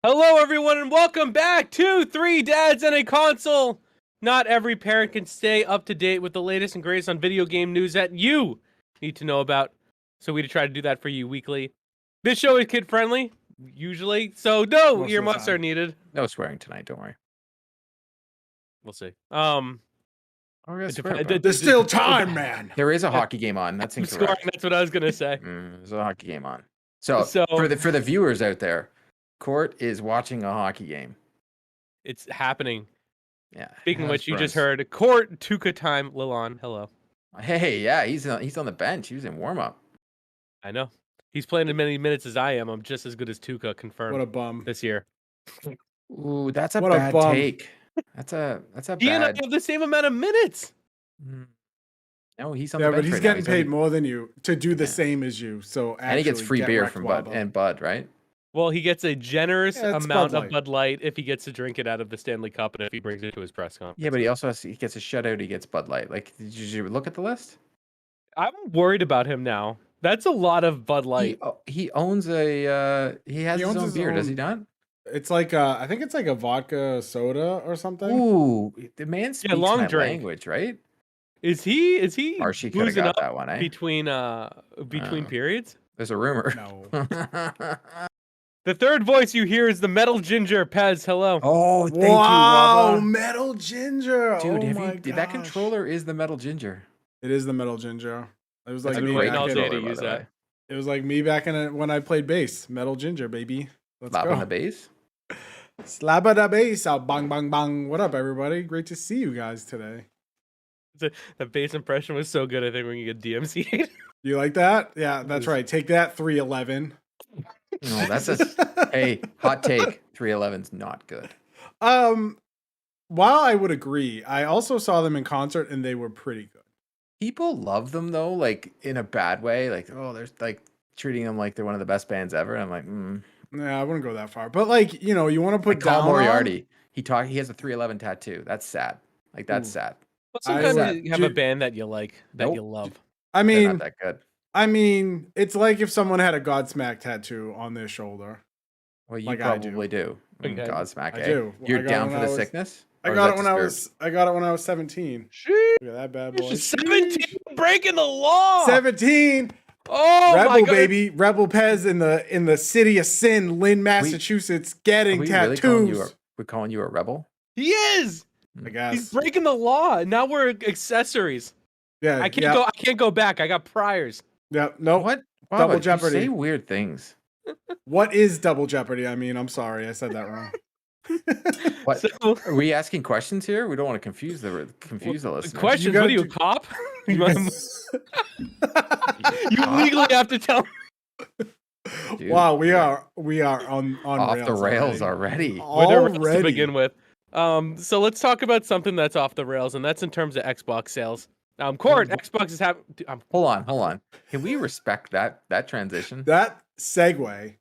Hello, everyone, and welcome back to Three Dads and a Console. Not every parent can stay up to date with the latest and greatest on video game news that you need to know about, so we try to do that for you weekly. This show is kid-friendly, usually, so no earmuffs are needed. No swearing tonight, don't worry. We'll see. There's still time, man. There is a hockey game on. That's incorrect. That's what I was gonna say. There's a hockey game on. So for the viewers out there, Court is watching a hockey game. It's happening. Yeah. Speaking of which, you just heard Court Tuca time. Lilon, hello. Hey, yeah, he's on the bench. He was in warm up. I know. He's playing as many minutes as I am. I'm just as good as Tuca, confirmed. What a bum this year. Ooh, that's a bad take. That's a bad. He and I have the same amount of minutes. No, he's on the bench. But he's getting paid more than you to do the same as you. So and he gets free beer from Bud, right? Well, he gets a generous amount of Bud Light if he gets to drink it out of the Stanley Cup and if he brings it to his press conference. Yeah, but he gets a shutout. He gets Bud Light. Like, did you look at the list? I'm worried about him now. That's a lot of Bud Light. He owns a. He has his own beer, does he not? It's like I think it's like a vodka soda or something. Ooh, the man speaks my language, right? Is he? Or she could have got that one, eh? Between periods. There's a rumor. No. The third voice you hear is the Metal Ginger. Pez, hello. Oh, thank you. Wow, Metal Ginger. Dude, that controller is the Metal Ginger. It is the Metal Ginger. It was like me back It was like me back when I played bass. Metal Ginger, baby. Let's go. Slap on the bass. Slap on the bass. Bang, bang, bang. What up, everybody? Great to see you guys today. The bass impression was so good. I think we can get DMCA'd. You like that? Yeah, that's right. Take that, 311. No, that's hey, hot take. 311's not good. While I would agree, I also saw them in concert and they were pretty good. People love them though, like in a bad way. Like, oh, they're like treating them like they're one of the best bands ever. And I'm like, Yeah, I wouldn't go that far. But like, you know, you want to put Tom Moriarty. He has a 311 tattoo. That's sad. Like that's sad. But sometimes you have a band that you like, that you love. I mean, they're not that good. I mean, it's like if someone had a Godsmack tattoo on their shoulder. Well, you probably do. Okay. Godsmack. I do. You're down for the sickness? I got it when I was 17. Jeez. Look at that bad boy. 17, breaking the law. 17. Oh, Rebel, my God. baby. Rebel Pez in the city of sin, Lynn, Massachusetts, getting tattoos. Really we're calling you a rebel? He is. I guess. He's breaking the law. Now we're accessories. Yeah. I can't go back. I got priors. Yeah. No. What? Wow, Double Jeopardy. You say weird things. What is Double Jeopardy? I mean, I'm sorry. I said that wrong. What? Are we asking questions here? We don't want to confuse the listeners. Questions? What are you, a cop? You legally have to tell. Dude, wow, we are on off the rails already. To begin with. So let's talk about something that's off the rails, and that's in terms of Xbox sales. Court, Xbox is having. Hold on. Can we respect that transition? That segue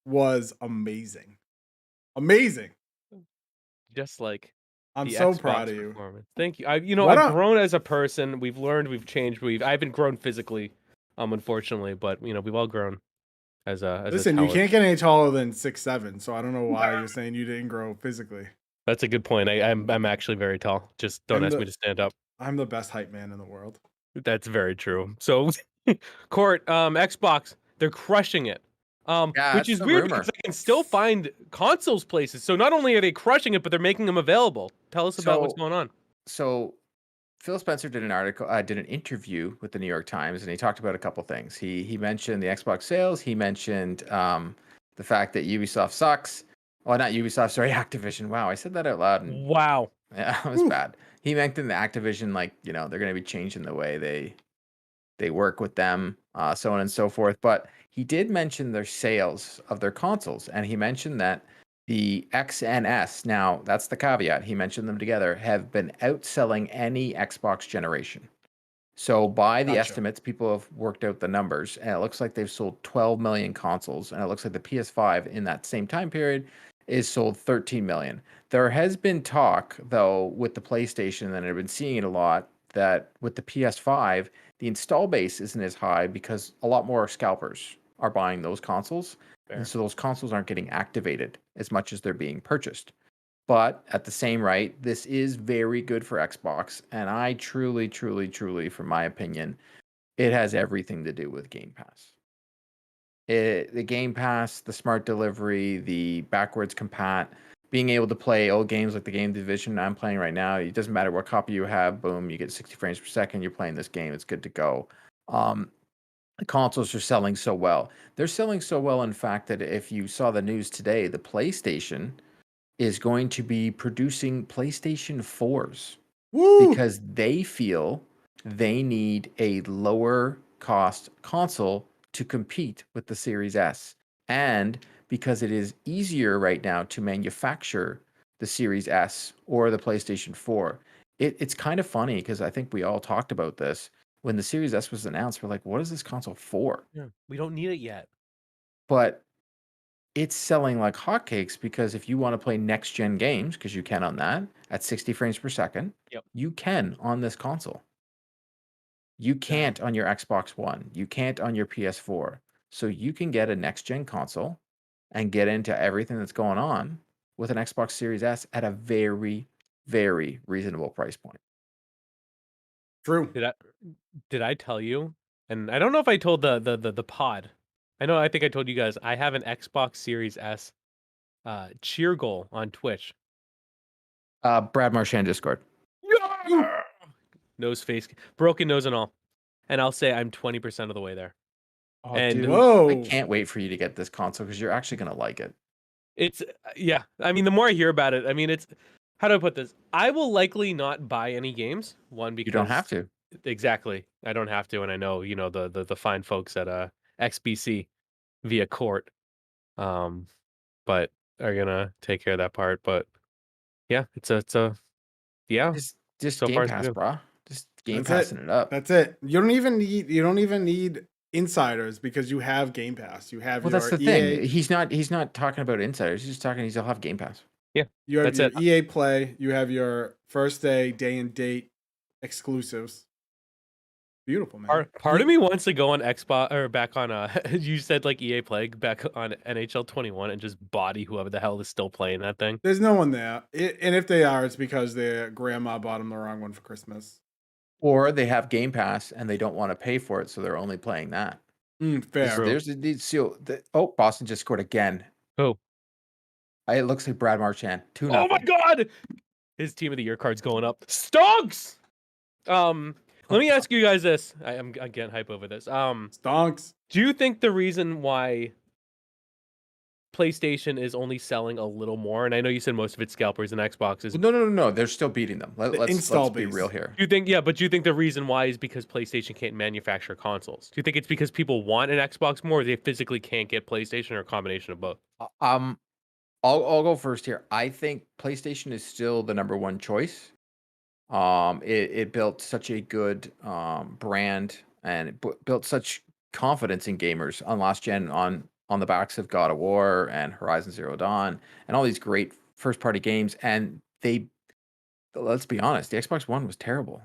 was amazing. Amazing. Just like I'm so Xbox proud of you. Thank you. I've grown as a person. We've learned. We've changed. I haven't grown physically, unfortunately, but we've all grown as a. Listen, you can't get any taller than 6'7", so I don't know why you're saying you didn't grow physically. That's a good point. I'm actually very tall. Just don't ask me to stand up. I'm the best hype man in the world. That's very true. So, Court, Xbox, they're crushing it. Which is weird because I can still find consoles places. So not only are they crushing it, but they're making them available. Tell us about what's going on. So Phil Spencer did an interview with the New York Times, and he talked about a couple things. He mentioned the Xbox sales. He mentioned the fact that Ubisoft sucks. Well, not Ubisoft, sorry, Activision. Wow, I said that out loud. Wow. Yeah, it was bad. He mentioned the Activision, like, they're going to be changing the way they work with them, so on and so forth. But he did mention their sales of their consoles, and he mentioned that the X and S, now that's the caveat, he mentioned them together, have been outselling any Xbox generation. So by the estimates, people have worked out the numbers, and it looks like they've sold 12 million consoles, and it looks like the PS5 in that same time period is sold 13 million. There has been talk, though, with the PlayStation, and I've been seeing it a lot, that with the PS5, the install base isn't as high because a lot more scalpers are buying those consoles. Fair. And so those consoles aren't getting activated as much as they're being purchased. But at the same right, this is very good for Xbox. And I truly, truly, truly, from my opinion, it has everything to do with Game Pass. The Game Pass, the smart delivery, the backwards compat, being able to play old games like the Game Division I'm playing right now. It doesn't matter what copy you have. Boom, you get 60 frames per second. You're playing this game. It's good to go. The consoles are selling so well. They're selling so well, in fact, that if you saw the news today, the PlayStation is going to be producing PlayStation 4s Woo! because they feel they need a lower cost console to compete with the Series S. And because it is easier right now to manufacture the Series S or the PlayStation 4. It's kind of funny because I think we all talked about this. When the Series S was announced, we're like, what is this console for? Yeah, we don't need it yet. But it's selling like hotcakes because if you want to play next gen games, because you can on that at 60 frames per second, Yep. you can on this console. You can't on your Xbox One. You can't on your PS4. So you can get a next gen console and get into everything that's going on with an Xbox Series S at a very, very reasonable price point. True. Did I tell you? And I don't know if I told the pod. I think I told you guys I have an Xbox Series S cheer goal on Twitch. Brad Marchand Discord. Nose, face, broken nose and all. And I'll say I'm 20% of the way there. Oh, And- dude, Whoa. I can't wait for you to get this console because you're actually going to like it. It's yeah. I mean, the more I hear about it, I mean, it's how do I put this? I will likely not buy any games. One, because You don't have to. Exactly. I don't have to, and I know the fine folks at XBC via court, but are gonna take care of that part. But yeah, it's a yeah. Just So Game far, so Pass, good. brah. Just Game That's Passing it up. That's it. You don't even need insiders because you have Game Pass. You have Well, your that's the EA, thing. He's not talking about insiders. He's just talking. He'll have Game Pass. You have That's your it. EA Play. You have your first day and date exclusives. Beautiful, man. Part of me wants to go on Xbox or back on you said like EA Play back on NHL 21 and just body whoever the hell is still playing that thing. There's no one there, and if they are, it's because their grandma bought them the wrong one for Christmas. Or they have Game Pass and they don't want to pay for it, so they're only playing that. Fair. True. There's Boston just scored again. Who? It looks like Brad Marchand. 2-0. Oh my god! His team of the year card's going up. Stonks! Let me ask you guys this. I'm getting hype over this. Stonks. Do you think the reason why PlayStation is only selling a little more, and I know you said most of it's scalpers and Xboxes. No. They're still beating them. Let's be base. real here. Do you think, but do you think the reason why is because PlayStation can't manufacture consoles? Do you think it's because people want an Xbox more, or they physically can't get PlayStation, or a combination of both? I'll go first here. I think PlayStation is still the number one choice. It built such a good brand and it built such confidence in gamers on last gen on the backs of God of War and Horizon Zero Dawn and all these great first party games. And let's be honest, the Xbox One was terrible.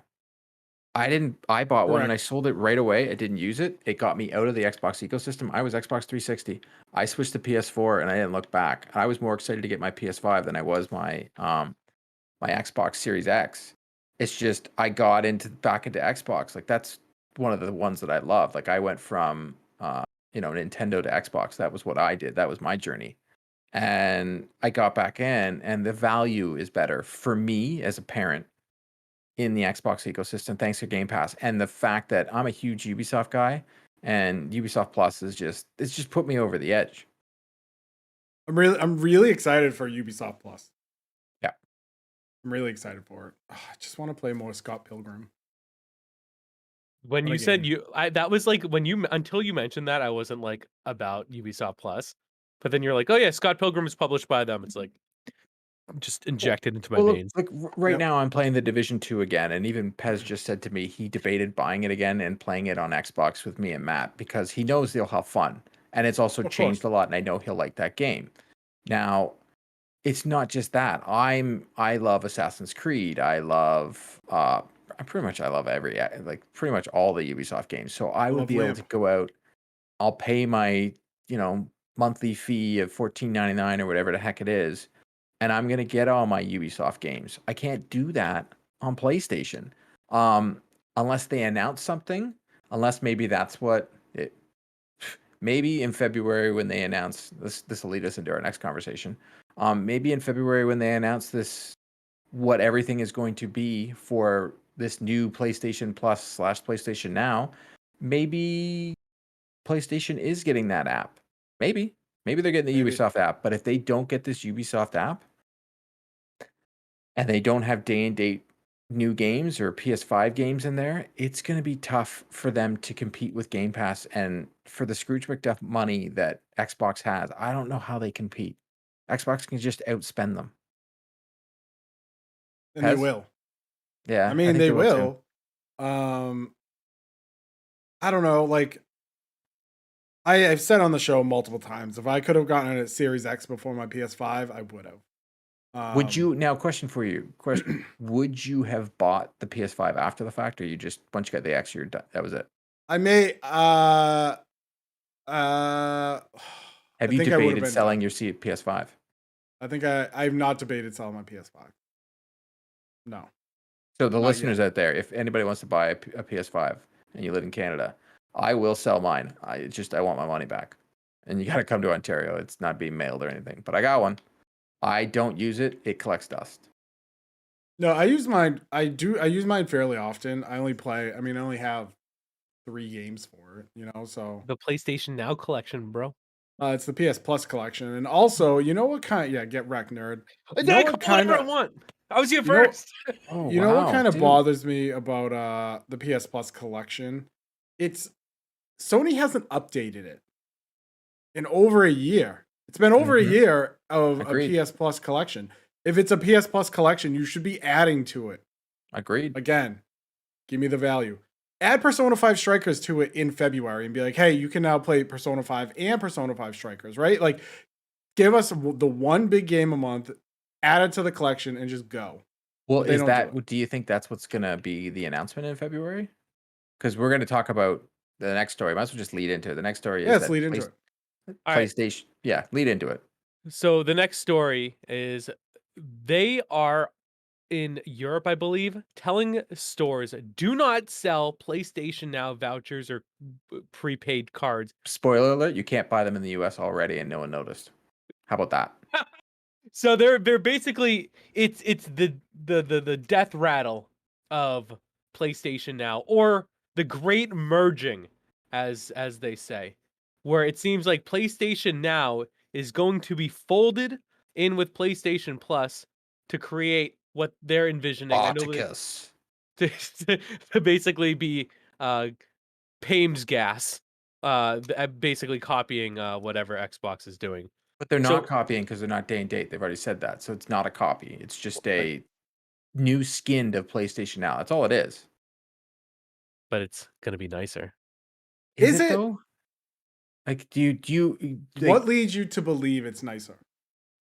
I bought one and I sold it right away. I didn't use it. It got me out of the Xbox ecosystem. I was Xbox 360. I switched to PS4 and I didn't look back. I was more excited to get my PS5 than I was my Xbox Series X. It's just I got back into Xbox. Like that's one of the ones that I love. Like I went from Nintendo to Xbox. That was what I did. That was my journey. And I got back in and the value is better for me as a parent in the Xbox ecosystem thanks to Game Pass. And the fact that I'm a huge Ubisoft guy and Ubisoft Plus it's just put me over the edge. I'm really excited for Ubisoft Plus. Yeah. I'm really excited for it. I just want to play more Scott Pilgrim. When you said that was like until you mentioned that, I wasn't like about Ubisoft Plus, but then you're like, oh yeah, Scott Pilgrim is published by them. It's like I'm just injected into my veins. Like right now, I'm playing the Division 2 again, and even Pez just said to me he debated buying it again and playing it on Xbox with me and Matt because he knows they'll have fun, and it's also changed a lot, and I know he'll like that game. Now, it's not just that. I love Assassin's Creed. I love pretty much all the Ubisoft games. So I would be able to go out I'll pay my, monthly fee of $14.99 or whatever the heck it is, and I'm gonna get all my Ubisoft games. I can't do that on PlayStation, um, unless they announce something. Unless maybe that's what it. Maybe in February when they announce this, this will lead us into our next conversation. Maybe in February when they announce this, what everything is going to be for this new PlayStation Plus / PlayStation Now. Maybe PlayStation is getting that app. Maybe they're getting the Maybe. Ubisoft app. But if they don't get this Ubisoft app and they don't have day and date new games or PS5 games in there, it's going to be tough for them to compete with Game Pass. And for the Scrooge McDuck money that Xbox has, I don't know how they compete. Xbox can just outspend them. And they Pez? will. Yeah, I mean, think they too. will. I don't know. Like, I've said on the show multiple times, if I could have gotten a Series X before my PS5, I would have. Would you now? Question for you. Question: Would you have bought the PS5 after the fact, or you just once you got the X, you're done? That was it. I may. Have I you think I would've debated been selling done. your PS5? I think I've not debated selling my PS5. No. So the Not listeners out there, if anybody wants to buy a PS5 and you live in Canada, I will sell mine. I want my money back, and you got to come to Ontario. It's not being mailed or anything, but I got one. I don't use it. It collects dust. No, I use mine. I use mine fairly often. I only have 3 games for it, so The PlayStation Now collection, bro. it's the PS Plus collection. And also, you know what get wrecked, nerd. Then know I what can buy whatever I kinda- want. I was here You know- first. Oh, You know what kind of dude. bothers me about the PS Plus collection? It's Sony hasn't updated it in over a year. It's been over a Mhm. year of Agreed. a PS Plus collection. If it's a PS Plus collection, you should be adding to it. Agreed. Again, give me the value. Add Persona 5 Strikers to it in February and be like, hey, you can now play Persona 5 and Persona 5 Strikers, right? Like, give us the one big game a month, add it to the collection, and just go. Well, But they is don't that? do it. Do you think that's what's gonna be the announcement in February? Because we're gonna talk about the next story. Might as well just lead into it. The next story is Let's that lead into it. All right. PlayStation. Yeah, lead into it. So the next story is they are in Europe, I believe, telling stores do not sell PlayStation Now vouchers or prepaid cards. Spoiler alert: you can't buy them in the U.S. already, and no one noticed. How about that? So they're basically it's the death rattle of PlayStation Now, or the great merging, as they say, where it seems like PlayStation Now is going to be folded in with PlayStation Plus to create what they're envisioning. I know Spartacus. to basically be Pames gas, basically copying whatever Xbox is doing. But they're So- not copying because they're not day and date. They've already said that, so it's not a copy. It's just a new skin of PlayStation Now. That's all it is. But it's gonna be nicer. Is it? though? Like, do you like, What leads you to believe it's nicer?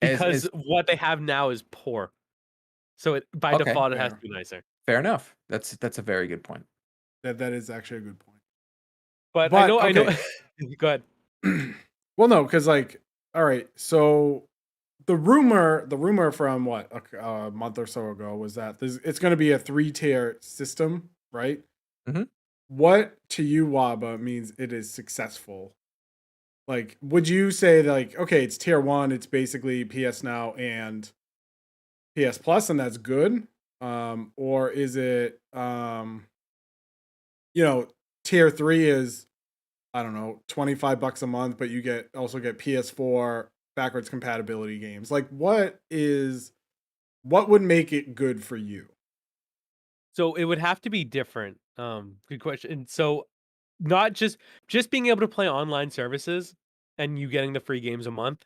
Because what they have now is poor. So it by Okay, default it has fair. to be nicer. fair enough? That's a very good point. That is actually a good point. But I But, know okay. go ahead. Well, no, because all right, so the rumor from a month or so ago was that it's going to be a 3-tier system, right? Mhm. What to you, Waba, means it is successful? Like, would you say like, okay, it's tier 1, it's basically PS Now and PS Plus, and that's good? Or is it tier 3 is, I don't know, $25 a month, but you also get PS4 backwards compatibility games. Like, what would make it good for you? So it would have to be different. Good question. So not just being able to play online services and you getting the free games a month,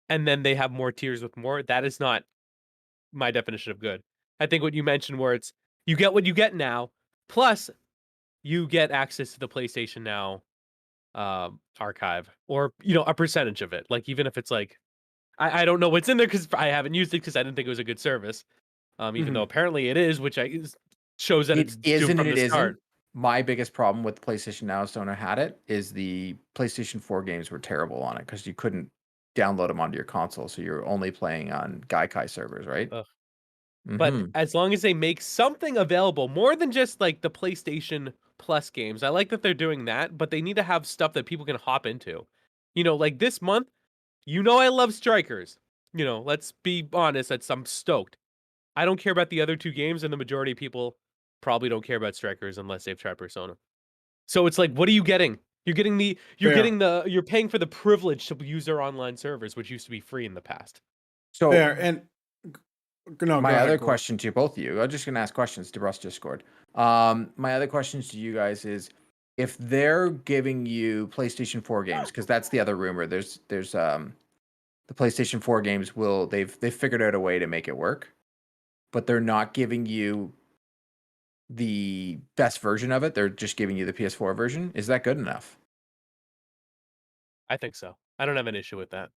and then they have more tiers with more. That is not my definition of good. I think what you mentioned, where it's you get what you get now, plus you get access to the PlayStation Now archive, or a percentage of it. Like, even if it's like, I don't know what's in there because I haven't used it because I didn't think it was a good service. Even though apparently it is, which shows that it's doomed Isn't from and the it start. isn't. my biggest problem with PlayStation Now, Sony had it, is the PlayStation 4 games were terrible on it because you couldn't download them onto your console, so you're only playing on Gaikai servers, right? Ugh. But Mm-hmm. as long as they make something available, more than just like the PlayStation Plus games, I like that they're doing that, but they need to have stuff that people can hop into. Like this month, I love Strikers. Let's be honest, I'm stoked. I don't care about the other two games, and the majority of people probably don't care about Strikers unless they've tried Persona. So it's like, what are you getting? Fair. You're paying for the privilege to use their online servers, which used to be free in the past. So Fair. And no, my go other ahead, Corey. question to both of you, I'm just going to ask questions. DeBrus just scored. My other questions to you guys is, if they're giving you PlayStation 4 games, because that's the other rumor. There's the PlayStation 4 games they've figured out a way to make it work, but they're not giving you the best version of it. They're just giving you the PS4 version. Is that good enough? I think so. I don't have an issue with that.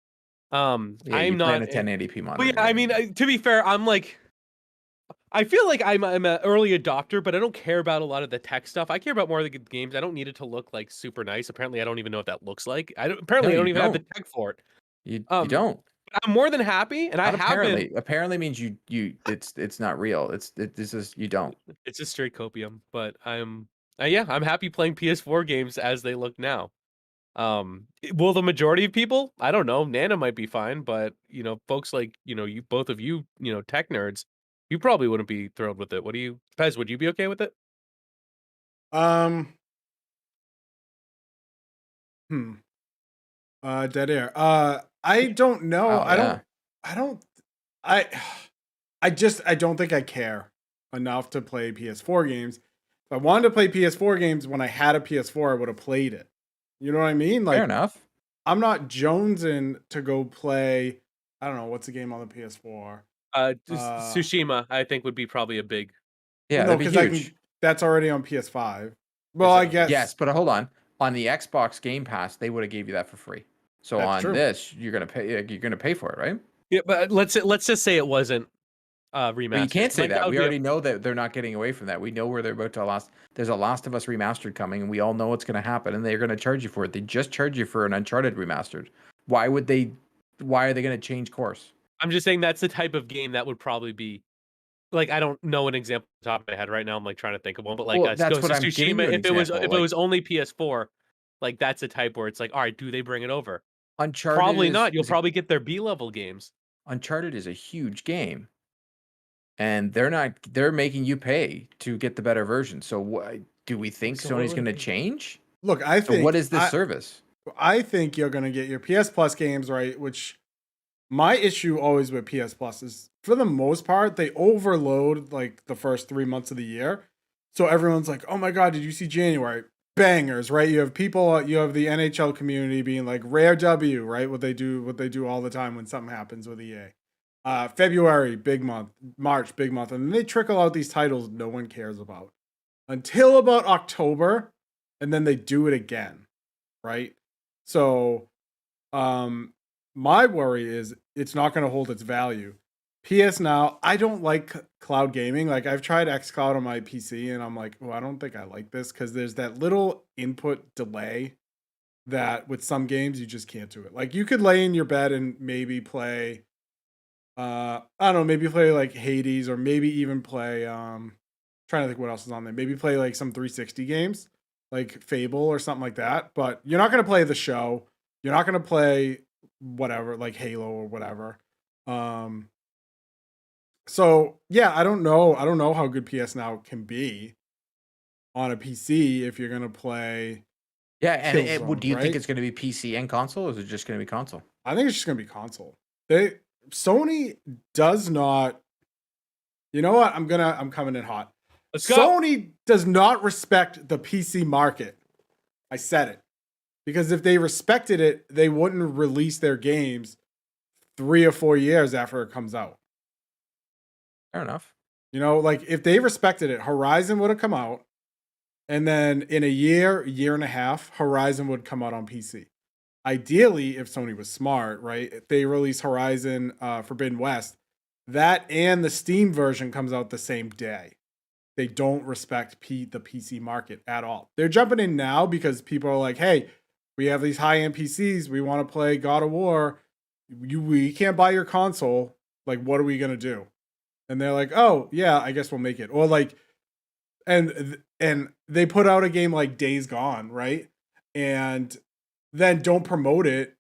Yeah, I'm you play on not. a 1080p But monitor. yeah, I mean, to be fair, I feel like I'm an early adopter, but I don't care about a lot of the tech stuff. I care about more of the games. I don't need it to look like super nice. Apparently, I don't even know what that looks like. Apparently, I you don't even have the don't. tech for it. You Um, don't. I'm more than happy, and I Not have been. apparently means you it's not real. This is you don't. It's a straight copium, but I'm happy playing PS4 games as they look now. Will the majority of people? I don't know. Nana might be fine, but folks like you both of you, tech nerds, you probably wouldn't be thrilled with it. What do you, Pez? Would you be okay with it? Um. Hmm. Dead air. I don't know. Wow, I yeah. don't. I don't. I. I don't think I care enough to play PS4 games. If I wanted to play PS4 games when I had a PS4, I would have played it. You know what I mean? Fair Like, enough. I'm not jonesing to go play. I don't know what's the game on the PS4. Tsushima, I think, would be probably a big. Yeah, No, that'd be because I huge. can. That's already on PS5. Well, Is I it? guess Yes, but hold on. On the Xbox Game Pass, they would have gave you that for free. So that's on true. this, you're gonna pay. You're gonna pay for it, right? Yeah, but let's just say it wasn't remastered. But you can't say Like, that. would We be already know that they're not getting away from that. We know where they're about to last. There's a Last of Us remastered coming, and we all know what's going to happen, and they're going to charge you for it. They just charged you for an Uncharted remastered. Why would they? Why are they going to change course? I'm just saying that's the type of game that would probably be. Like, I don't know an example off the top of my head right now. I'm like trying to think of one, but like Well, that's Ghost what of I'm giving you Tsushima, an if it example. was only PS4, like that's a type where it's like, all right, do they bring it over? Uncharted Probably is, not. You'll is a, probably get their B level games. Uncharted is a huge game, and they're not. They're making you pay to get the better version. So what do we think So what Sony's would going to it be? change? Look, I Or think what is this service? I think you're gonna get your PS Plus games, right? Which my issue always with PS Plus is, for the most part, they overload like the first 3 months of the year. So everyone's like, oh my God, did you see January? Bangers, right? You have you have the NHL community being like, rare W, right? What they do all the time when something happens with EA. February, big month. March, big month. And then they trickle out these titles no one cares about until about October. And then they do it again, right? So, my worry is it's not going to hold its value. PS Now, I don't like cloud gaming. Like, I've tried xCloud on my PC, and I'm like, oh, I don't think I like this, because there's that little input delay that with some games you just can't do it. Like, you could lay in your bed and maybe play, I don't know, maybe play like Hades, or maybe even play, trying to think what else is on there. Maybe play like some 360 games, like Fable or something like that. But you're not going to play the show. You're not going to play whatever, like Halo or whatever. So yeah, I don't know. I don't know how good PS Now can be on a PC if you're gonna play Yeah, and Killzone, do you think right? it's going to be PC and console, or is it just going to be console? I think it's just gonna be console. Sony does not. You know what? I'm coming in hot. Let's go. Sony does not respect the PC market. I said it. Because if they respected it, they wouldn't release their games 3 or 4 years after it comes out. Fair enough. You know, like if they respected it, Horizon would have come out. And then in a year and a half, Horizon would come out on PC. Ideally, if Sony was smart, right? If they release Horizon Forbidden West, that and the Steam version comes out the same day. they don't respect the PC market at all. They're jumping in now because people are like, hey, we have these high-end PCs. We want to play God of War. We can't buy your console. Like, what are we going to do? And they're like, oh, yeah, I guess we'll make it. Or like, and they put out a game like Days Gone, right? And then don't promote it,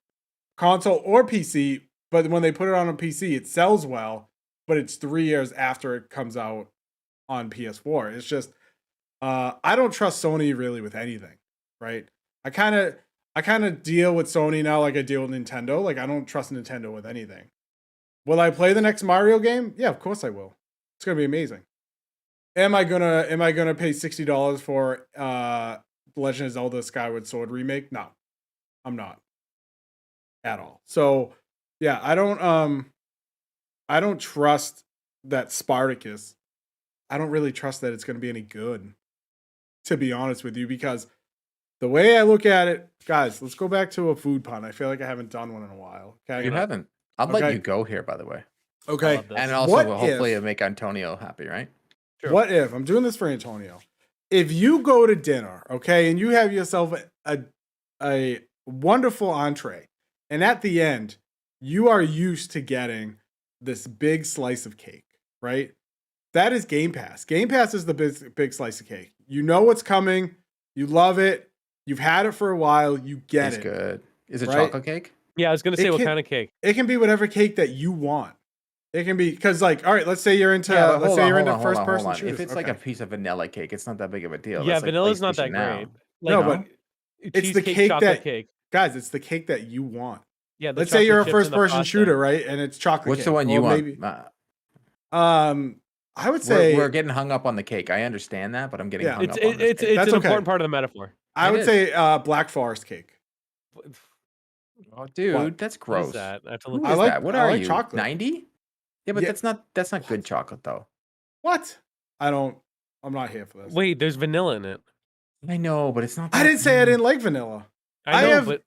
console or PC. But when they put it on a PC, it sells well, but it's 3 years after it comes out on PS4. It's just, I don't trust Sony really with anything, right? I kind of deal with Sony now like I deal with Nintendo. Like, I don't trust Nintendo with anything. Will I play the next Mario game? Yeah, of course I will. It's gonna be amazing. Am I gonna pay $60 for Legend of Zelda Skyward Sword remake? No, I'm not at all. So yeah, I don't trust that Spartacus. I don't really trust that it's gonna be any good, to be honest with you, because the way I look at it, guys, let's go back to a food pun. I feel like I haven't done one in a while. Okay. You haven't. I'll let you go here, by the way. Okay. love this. And also, What hopefully, if- it'll make Antonio happy, right? Sure. What if I'm doing this for Antonio? If you go to dinner, okay, and you have yourself a wonderful entree, and at the end, you are used to getting this big slice of cake, right? That is Game Pass. Game Pass is the big slice of cake. You know what's coming. You love it. You've had it for a while. You get It's it. good. Is it Right? chocolate cake? Yeah, I was gonna say what can- kind of cake. It can be whatever cake that you want. It can be because, like, all right, let's say you're into but let's say you're into hold first on. person shooters. If it's like a piece of vanilla cake, it's not that big of a deal. Yeah, That's like vanilla's not that PlayStation Now. great. No, Like, but it's the cheesecake, cake chocolate that- cake. guys, it's the cake that you want. Yeah, the Let's say you're a chocolate chips first and the person pasta. shooter, right? And it's chocolate What's cake. the one you Or want? maybe- I would say We're getting hung up on the cake. I understand that, but I'm getting Yeah. hung It's up on this it's cake. it's That's an okay. important part of the metaphor. I It would is. say Black Forest cake. Oh, dude, What? that's What gross. is that? I have to Who look. is I like- that? What I are like you? chocolate. 90? Yeah, but Yeah. that's not good chocolate though. What? I'm not here for this. Wait, there's vanilla in it. I know, but it's not. I that- didn't say I didn't like vanilla. I I know, have- but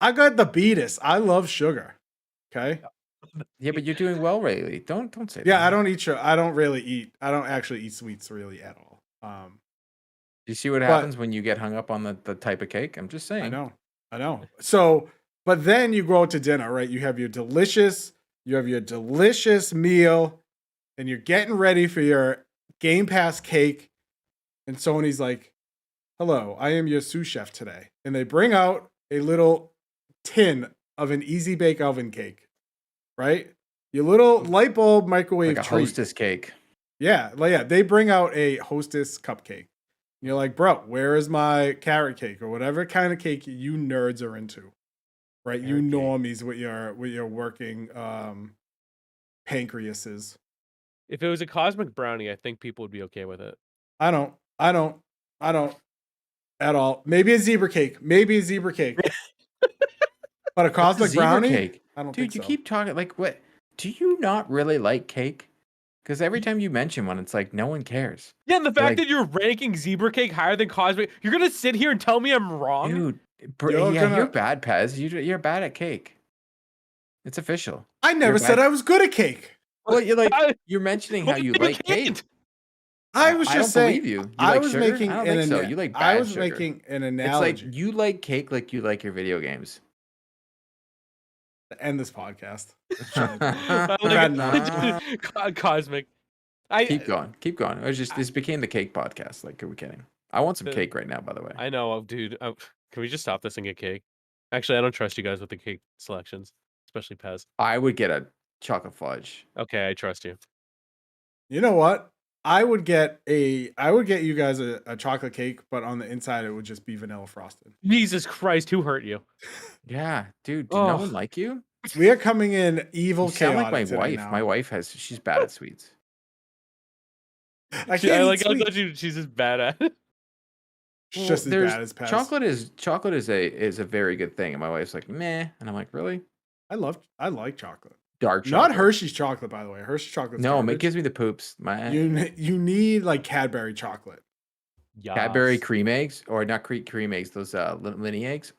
I got the beatus. I love sugar. Okay. Yeah, but you're doing well, Rayleigh. Don't say that. Yeah, I don't eat sugar. I don't actually eat sweets really at all. You see what but- happens when you get hung up on the type of cake? I'm just saying. I know. So, but then you go out to dinner, right? You have your delicious meal, and you're getting ready for your Game Pass cake. And Sony's like, "Hello, I am your sous chef today." And they bring out a little tin of an Easy Bake Oven cake, right? Your little light bulb microwave Like a treat. hostess cake. Yeah, they bring out a Hostess cupcake. And you're like, bro, where is my carrot cake or whatever kind of cake you nerds are into, right? You Carrot cake. normies with your working pancreases. if it was a cosmic brownie, I think people would be okay with it. I don't at all. Maybe a zebra cake. But a cosmic zebra brownie? cake? I don't Dude, think you so. keep talking like what? Do you not really like cake? Because every time you mention one, it's like no one cares. Yeah, and the fact Like- that you're ranking zebra cake higher than cosmic, you're gonna sit here and tell me I'm wrong. Dude, You're yeah, gonna- you're bad, Pez. You're bad at cake. It's official. I never you're said bad. I was good at cake. Well, you're like I- you're mentioning how Well, you you like can't. cake. I was I just don't saying. believe you. You I like was sugar? making I don't an think so. ana- You like I bad was sugar. making an It's analogy. like you like cake like you like your video games. To end this podcast. I Bad like it. Cosmic. Keep going. It was just this became the cake podcast. Like, are we kidding? I want some The- cake right now, by the way. I know, dude. Can we just stop this and get cake? Actually, I don't trust you guys with the cake selections, especially Pez. I would get a chocolate fudge. Okay, I trust you. You know what? I would get you guys a chocolate cake, but on the inside it would just be vanilla frosted. Jesus Christ, who hurt you? Yeah, dude. Did no Oh. one like you? We are coming in evil You sound like my chaotic today wife. now. My wife she's bad at sweets. I She- can't I eat like how sweet. she's just bad at it. It's just as There's- bad as Pez. Chocolate is a very good thing, and my wife's like, meh, and I'm like, really? I like chocolate. Dark Not chocolate. Hershey's chocolate, by the way. Hershey's chocolate. No, it gives me the poops. My You need like Cadbury chocolate. Cadbury Yas. cream eggs, or not cream eggs, those Linny eggs.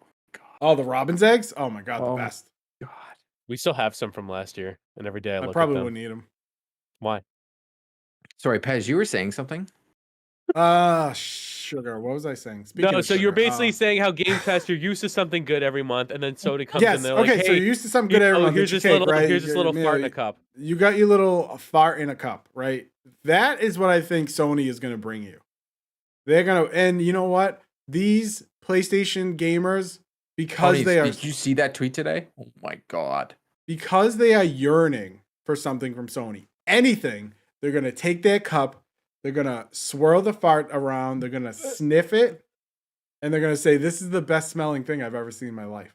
Oh, the Robin's eggs. Oh my god, Oh the my best. God. We still have some from last year, and every day I I look probably at them. wouldn't eat them. Why? Sorry, Pez, you were saying something. Sugar. What was I saying? Speaking No, of so you're sugar, basically saying how Game Pass, you're used to something good every month, and then Sony comes in yes. there like, Okay. So hey, you're used to something good every month here's that you this take, little, right? here's this little fart in a cup. You got your little fart in a cup, right? That is what I think Sony is going to bring you. They're gonna, and you know what? These PlayStation gamers, because Tony, they are, did you see that tweet today? Oh my god. because they are yearning for something from Sony, anything, they're gonna take their cup, they're gonna swirl the fart around, they're gonna sniff it, and they're gonna say, "This is the best smelling thing I've ever seen in my life."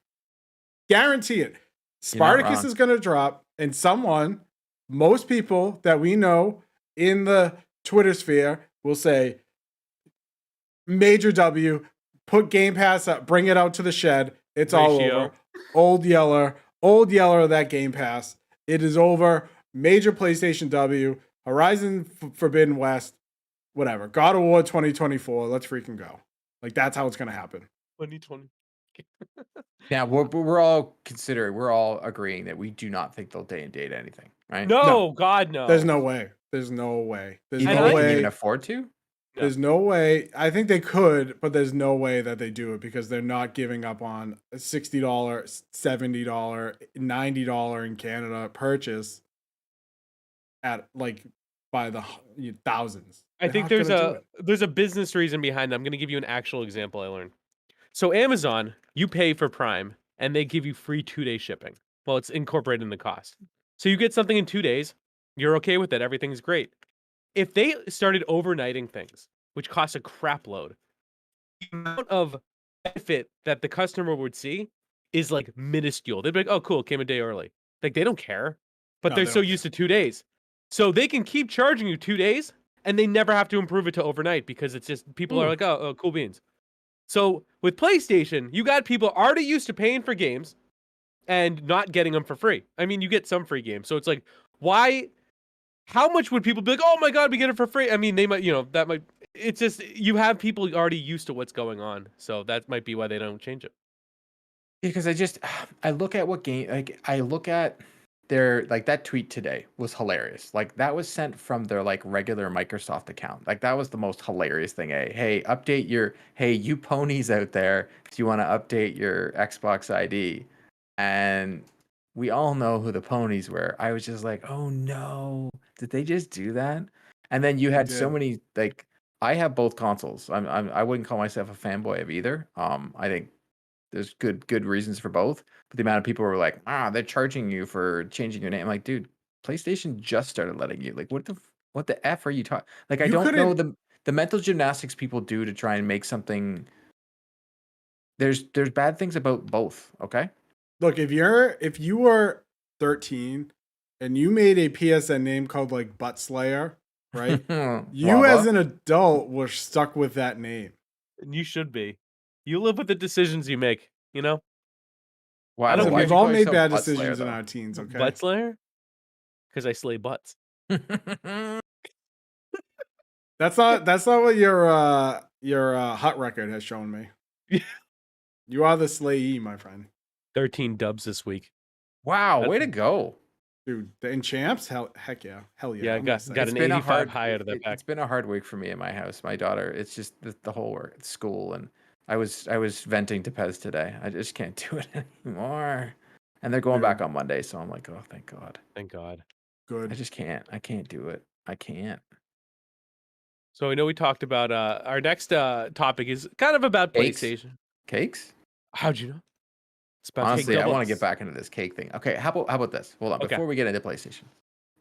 Guarantee it. You're not Spartacus wrong. is gonna drop, and most people that we know in the Twitter sphere will say, "Major W, put Game Pass up, bring it out to the shed. It's all Ratio. over." Old Yeller of that Game Pass. It is over. Major PlayStation W, Horizon Forbidden West, whatever. God of War 2024. Let's freaking go. Like, that's how it's gonna happen. 2020. Now we're all agreeing that we do not think they'll day and date anything, right? No, God, no. There's no way. There's no way. There's You And think no they can way. even afford to? There's no way. I think they could, but there's no way that they do it because they're not giving up on a $60, $70, $90 in Canada purchase at like by the thousands. I They're think not there's gonna do there's a business reason behind it. I'm going to give you an actual example I learned. So Amazon, you pay for Prime, and they give you free 2-day shipping. Well, it's incorporated in the cost. So you get something in 2 days, you're okay with it, everything's great. If they started overnighting things, which costs a crap load, the amount of benefit that the customer would see is like minuscule. They'd be like, "Oh, cool, it came a day early." Like they don't care, but No, they're they so don't used to 2 days, so they can keep charging you 2 days, and they never have to improve it to overnight because it's just people are like, "Oh, cool beans." So with PlayStation, you got people already used to paying for games and not getting them for free. I mean, you get some free games, so it's like, why? How much would people be like, "Oh my god, we get it for free"? I mean, they might, that might. It's just you have people already used to what's going on, so that might be why they don't change it. Because I look at what game, like I look at their, like that tweet today was hilarious. Like that was sent from their like regular Microsoft account. Like that was the most hilarious thing. Hey, hey, you ponies out there, do you want to update your Xbox ID? And we all know who the ponies were. I was just like, oh no, did they just do that? And then you had so did. many, like, I have both consoles. I wouldn't call myself a fanboy of either. I think there's good reasons for both, but the amount of people were like, they're charging you for changing your name. I'm like, dude, PlayStation just started letting you. Like, what the f are you talking? Like, I You don't know couldn't. the mental gymnastics people do to try and make something. There's bad things about both. Okay. Look, if you were 13 and you made a PSN name called like Butt Slayer, right? You as Waba. an adult were stuck with that name. And you should be. You live with the decisions you make. Why don't Listen, care. we've all made bad decisions in our teens, okay? Butt Slayer, because I slay butts. That's not what your hot record has shown me. You are the slayee, my friend. 13 dubs this week. Wow, way to go. Dude, in champs? Heck yeah. Hell yeah. Yeah, I I'm got excited. an 85 high out of that pack. It's been a hard week for me in my house. My daughter, it's just the whole work, school, and I was venting to Pez today. I just can't do it anymore. And they're going back on Monday, so I'm like, oh, thank God. Thank God. Good. I just can't. I can't do it. I can't. So I know we talked about our next topic is kind of about Cakes? PlayStation. Cakes? How'd you know? It's about Honestly, cake I want to doubles. get back into this cake thing. Okay, how about this? Hold on, Okay. before we get into PlayStation.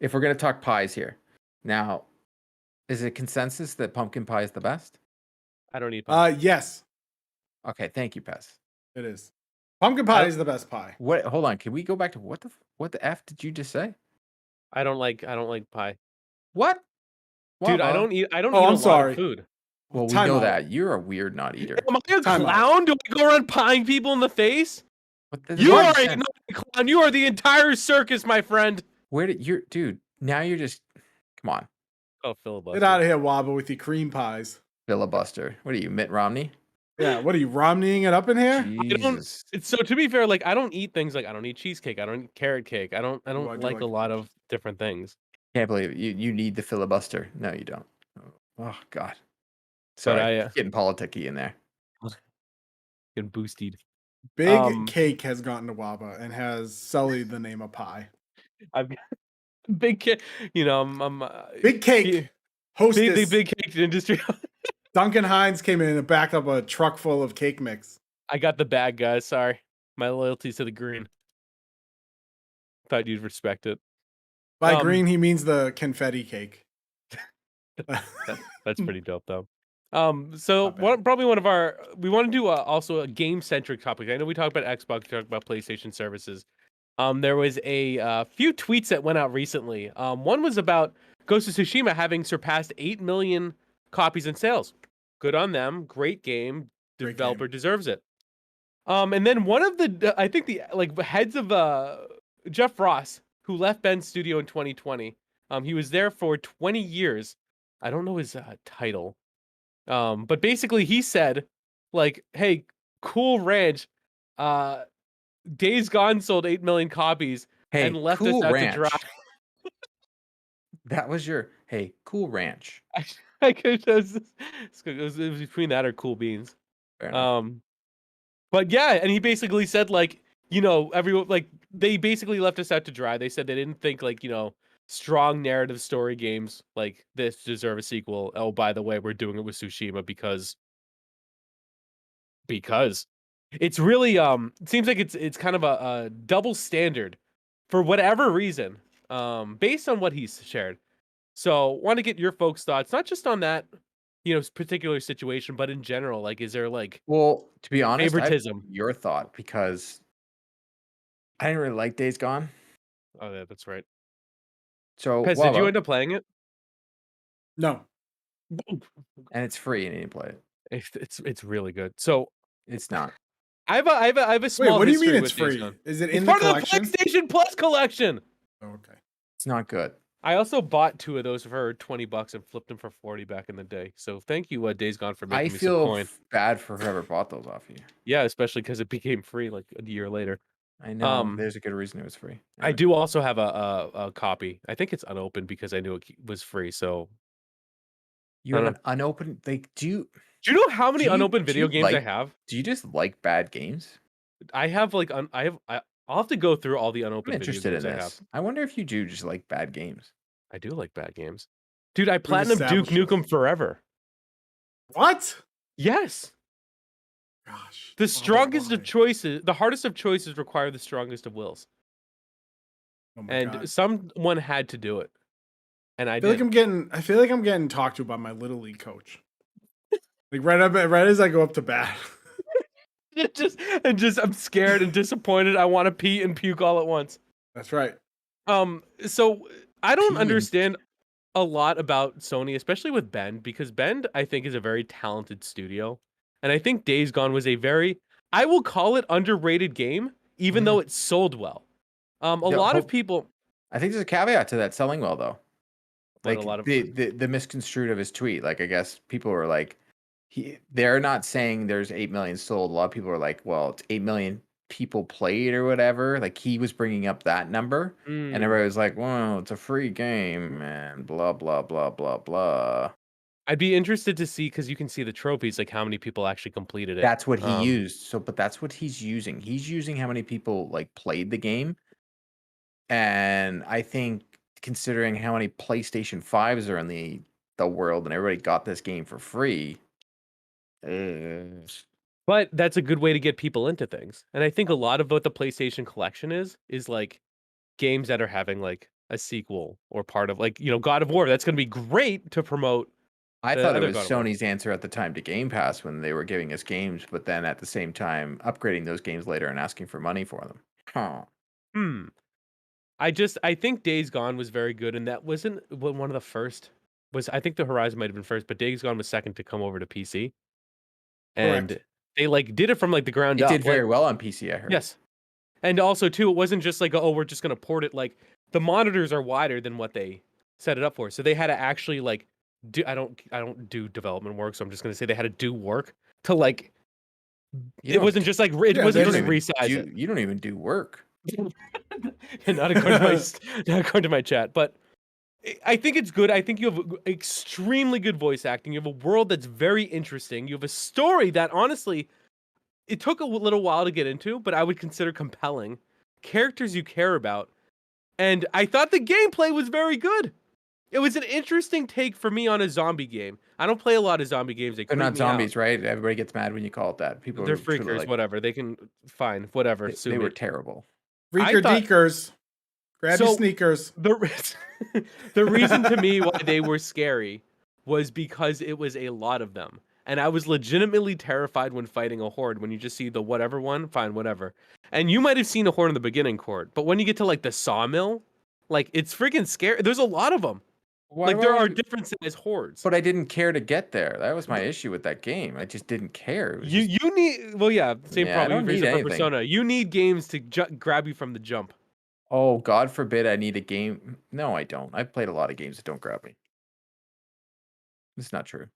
If we're gonna talk pies here, now, is it consensus that pumpkin pie is the best? I don't eat pie. Yes, Okay, thank you, Pez. it is. Pumpkin pie is the best pie. What? Hold on, can we go back to what the f did you just say? I don't like pie. What? Dude, I Waba. don't eat a I'm lot sorry. of food. Well, we Time know out. that you're a weird not eater. Am I a Time out. clown? Do I go around pieing people in the face? What the You are what? not a clown. You are the entire circus, my friend. Where did you, dude? Now you're just, come on, Oh, filibuster. Get out of here, Waba, with your cream pies. filibuster. What are you, Mitt Romney? Yeah, what are you, Romneying it up in here? Jesus. So to be fair, like I don't eat things like I don't eat cheesecake. I don't eat carrot cake. I don't I do like like a lot of different things. Can't believe it. You need the filibuster. No, you don't. Oh God. Sorry, I getting politicky in there. getting boosted. Big Cake has gotten to Waba and has sullied the name of Pie. I've got big cake. You know, I'm Big Cake, hostess. the big cake industry. Duncan Hines came in and backed up a truck full of cake mix. I got the bag, guys. Sorry, my loyalty's to the green. Thought you'd respect it. By green, he means the confetti cake. That's pretty dope, though. Not bad. Probably one of our we want to do also a game centric topic. I know we talked about Xbox, we talked about PlayStation services. There was a few tweets that went out recently. One was about Ghost of Tsushima having surpassed 8 million copies in sales. Good on them. Great game. Great Developer game. deserves it. And then one of the I think the heads of Jeff Ross, who left Bend Studio in 2020. He was there for 20 years. I don't know his title. But basically he said, like, hey, Cool Ranch, Days Gone sold 8 million copies Hey, and left Cool us out Ranch. to dry. That was your Cool Ranch. I could just, it was between that or Cool Beans. Fair enough. But yeah, and he basically said, like, you know, everyone, like, they basically left us out to dry. They said they didn't think, like, you know, strong narrative story games like this deserve a sequel. Oh, by the way, we're doing it with Tsushima because it's really it seems like it's kind of a double standard for whatever reason, based on what he's shared. So want to get your folks' thoughts, not just on that, you know, particular situation, but in general. Like, is there like Well, to be honest, I have favoritism? your thought because I didn't really like Days Gone. Oh yeah, that's right. So Pez, did you Waba, end up playing it? No. and it's free and you play it. It's really good. So It's not. I have a Wait, small what do you mean history it's with Days free? Gone. Is it It's in the part of the collection? PlayStation Plus collection. Oh, okay. It's not good. I also bought 2 of those for $20 and flipped them for 40 back in the day. So thank you, Days Gone, for I making me some feel coin. bad for whoever bought those off you. Yeah, especially because it became free like a year later. I know. There's a good reason it was free. I Anyway. do also have a copy. I think it's unopened because I knew it was free. So You I have don't an unopened. Like, do you know how many Do you- unopened do video you games I like- have? do you just like bad games? I have like I'll have to go through all the I'm unopened video interested in games I have. this. I wonder if you do just like bad games. I do like bad games. Dude, I platinum Duke established this. Nukem Forever. What? Yes. Gosh. The Oh, strongest why? of choices, the hardest of choices require the strongest of wills. Oh my And God. someone had to do it. And I I feel did. I feel like I'm getting talked to by my little league coach. Like right as I go up to bat. I'm scared and disappointed. I want to pee and puke all at once. That's right. So I don't Pee and understand a lot about Sony, especially with Bend, because Bend, I think, is a very talented studio. And I think Days Gone was a very, I will call it, underrated game, even though it sold well. A Yeah, lot of hope- people, I think there's a caveat to that selling well though. What, Like a lot of- the misconstrued of his tweet. Like I guess people were like, they're not saying there's 8 million sold. A lot of people are like, well, it's 8 million people played or whatever. Like he was bringing up that number, and everybody was like, well, it's a free game and blah blah blah blah blah. I'd be interested to see, because you can see the trophies, like how many people actually completed it. That's what he used. So, but that's what he's using. He's using how many people like played the game. And I think considering how many PlayStation 5s are in the world and everybody got this game for free. But that's a good way to get people into things. And I think a lot of what the PlayStation collection is like games that are having like a sequel or part of, like, you know, God of War. That's going to be great to promote. I The thought it other was God of War. Sony's answer at the time to Game Pass when they were giving us games, but then at the same time upgrading those games later and asking for money for them. Huh. I think Days Gone was very good, and that wasn't one of the first. I think the Horizon might have been first, but Days Gone was second to come over to PC. And Correct. they like did it from like the ground It up. did very like, well on PC, I heard. Yes. And also too, it wasn't just like, oh, we're just gonna port it. Like the monitors are wider than what they set it up for. So they had to actually like do I don't do development work, so I'm just gonna say they had to do work to like You it don't- wasn't just like it Yeah, wasn't they just don't resize you, it. you don't even do work. Not according to my chat. But I think it's good. I think you have extremely good voice acting. You have a world that's very interesting. You have a story that honestly, it took a little while to get into, but I would consider compelling. Characters you care about. And I thought the gameplay was very good. It was an interesting take for me on a zombie game. I don't play a lot of zombie games. They They're creep not me zombies, out. right? Everybody gets mad when you call it that. People They're are truly freakers, like, whatever. They can fine, whatever. they Sue were me. terrible. Freaker thought- deekers. Grab your So- sneakers. The reason to me why they were scary was because it was a lot of them. And I was legitimately terrified when fighting a horde. When you just see the whatever one, fine, whatever. And you might have seen a horde in the beginning, Court, but when you get to like the sawmill, like it's freaking scary. There's a lot of them. Why Like there would are I- different size hordes. But I didn't care to get there. That was my issue with that game. I just didn't care. It was You just- you need well yeah same Yeah, I problem. don't You raise need it for anything. Persona. You need games to grab you from the jump. Oh, God forbid I need a game. No, I don't. I've played a lot of games that don't grab me. It's not true.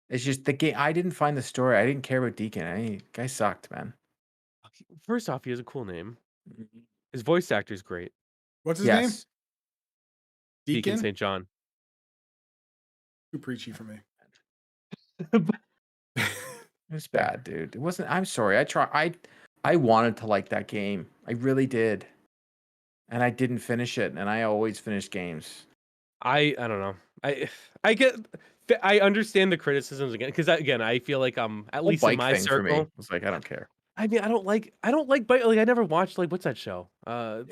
It's just the game. I didn't find the story. I didn't care about Deacon. Guy sucked, man. First off, he has a cool name. His voice actor is great. What's his name? Yes. Deacon Deacon. St. John. Too preachy for me. It was bad, dude. It wasn't. I'm sorry. I wanted to like that game. I really did. And I didn't finish it. And I always finish games. I don't know. I get I understand the criticisms again because again I feel like at Whole least in bike my thing for me circle. was like, I don't care. I mean I don't like bike like I never watched like what's that show? But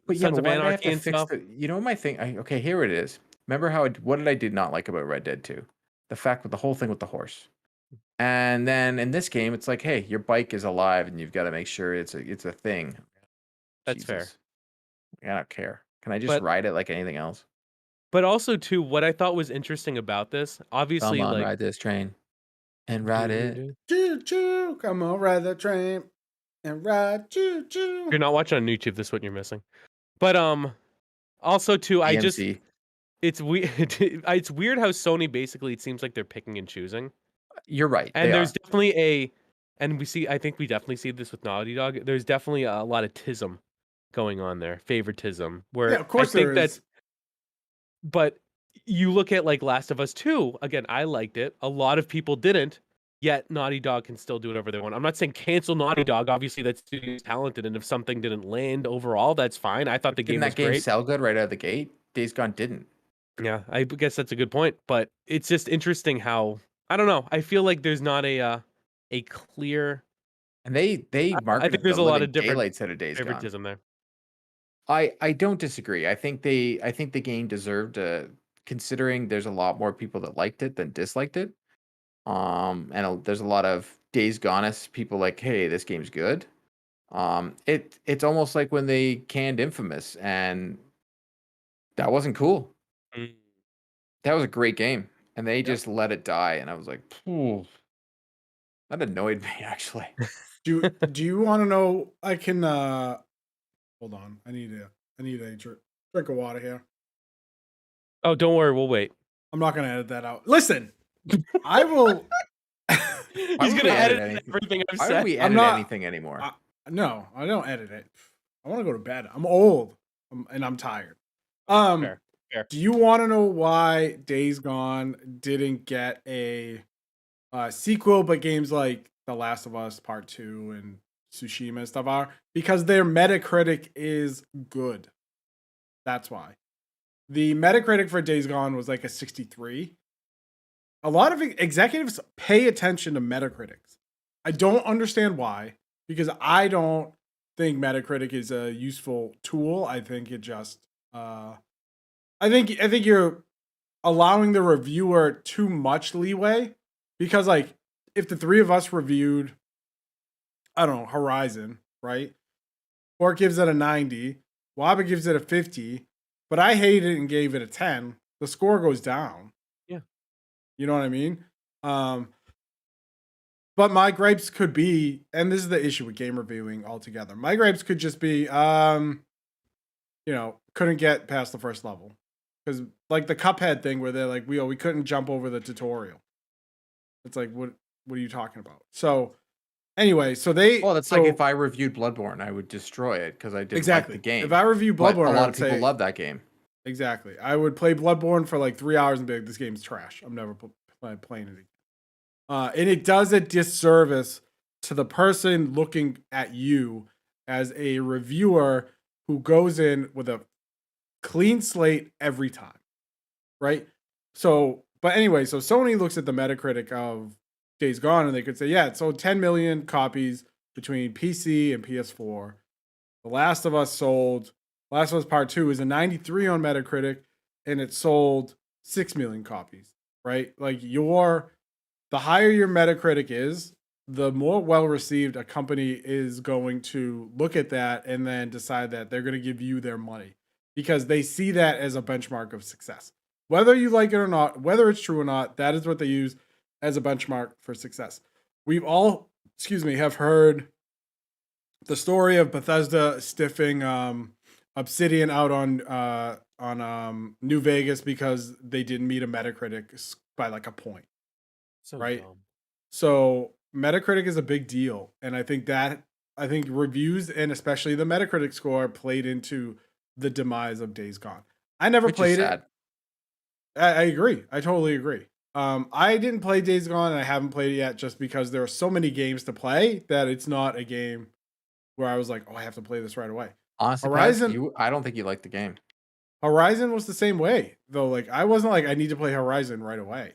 Sons yeah, of but why did I have Anarchy to and fix stuff. the? You know what my thing? Okay, here it is. Remember how? What did I did not like about Red Dead 2? The fact with the whole thing with the horse. And then in this game, it's like, hey, your bike is alive, and you've got to make sure it's a thing. That's fair. Jesus. I don't care. Can I just But- ride it like anything else? But also too, what I thought was interesting about this, obviously Come on, like ride this train, and ride it. Choo choo. Come on, ride the train and ride choo choo. If you're not watching on YouTube, this is what you're missing. But also too, I just DMC. it's weird. It's weird how Sony basically it seems like they're picking and choosing. You're right. And they there's are. definitely I think we definitely see this with Naughty Dog. There's definitely a lot of tism going on there, favoritism. Where Yeah, of course I think there that's is. but you look at like Last of Us 2, again, I liked it. A lot of people didn't, yet Naughty Dog can still do whatever they want. I'm not saying cancel Naughty Dog. Obviously, that studio's talented, and if something didn't land overall, that's fine. I thought the game Didn't was that game great. sell good right out of the gate? Days Gone didn't. Yeah, I guess that's a good point. But it's just interesting how I don't know. I feel like there's not a clear And they marketed think there's the a lot living of different daylights out of Days Gone. favoritism there. I don't disagree. I think the game deserved considering there's a lot more people that liked it than disliked it. There's a lot of Days Gone-est people like, hey, this game's good. It's almost like when they canned Infamous, and that wasn't cool. Mm. That was a great game, and they just let it die, and I was like, "Phew." That annoyed me actually. Do you want to know? I can. Hold on. I need a drink of water here. Oh, don't worry, we'll wait. I'm not gonna edit that out. Listen, I will. He's would we gonna edit edit anything? everything I've Why said. would we I'm edit not- anything anymore? No, I don't edit it. I want to go to bed. I'm old, and I'm tired. Fair, fair. Do you want to know why Days Gone didn't get a sequel, but games like The Last of Us Part 2 and Tsushima and stuff are? Because their Metacritic is good. That's why. The Metacritic for Days Gone was like a 63. A lot of executives pay attention to Metacritics. I don't understand why, because I don't think Metacritic is a useful tool. I think it just I think you're allowing the reviewer too much leeway, because like if the three of us reviewed, I don't know, Horizon, right? Or gives it a 90, Waba gives it a 50, but I hate it and gave it a 10, the score goes down. Yeah. You know what I mean? But my gripes could be, and this is the issue with game reviewing altogether. My gripes could just be, couldn't get past the first level. Because like the Cuphead thing where they're like, we couldn't jump over the tutorial. It's like, what are you talking about? So anyway, so they. Well, that's like if I reviewed Bloodborne, I would destroy it because I didn't exactly like the game. If I review But Bloodborne, a I lot would of people say, love that game. Exactly. I would play Bloodborne for like 3 hours and be like, this game's trash. I'm never playing it again. And it does a disservice to the person looking at you as a reviewer who goes in with a clean slate every time, right? So, but anyway, so Sony looks at the Metacritic of Days Gone and they could say, yeah, it sold 10 million copies between PC and PS4. The Last of Us Part 2 is a 93 on Metacritic and it sold 6 million copies, right? Like the higher your Metacritic is, the more well received a company is going to look at that and then decide that they're going to give you their money because they see that as a benchmark of success. Whether you like it or not, whether it's true or not, that is what they use as a benchmark for success. We've all, have heard the story of Bethesda stiffing Obsidian out on New Vegas because they didn't meet a Metacritic by like a point. So right? dumb. So Metacritic is a big deal, and I think reviews and especially the Metacritic score played into the demise of Days Gone. I never Which is played it. sad. I agree. I totally agree. I didn't play Days Gone, and I haven't played it yet just because there are so many games to play that it's not a game where I was like, oh, I have to play this right away. Honestly, Horizon- I don't think you like the game. Horizon was the same way, though. Like, I wasn't like, I need to play Horizon right away.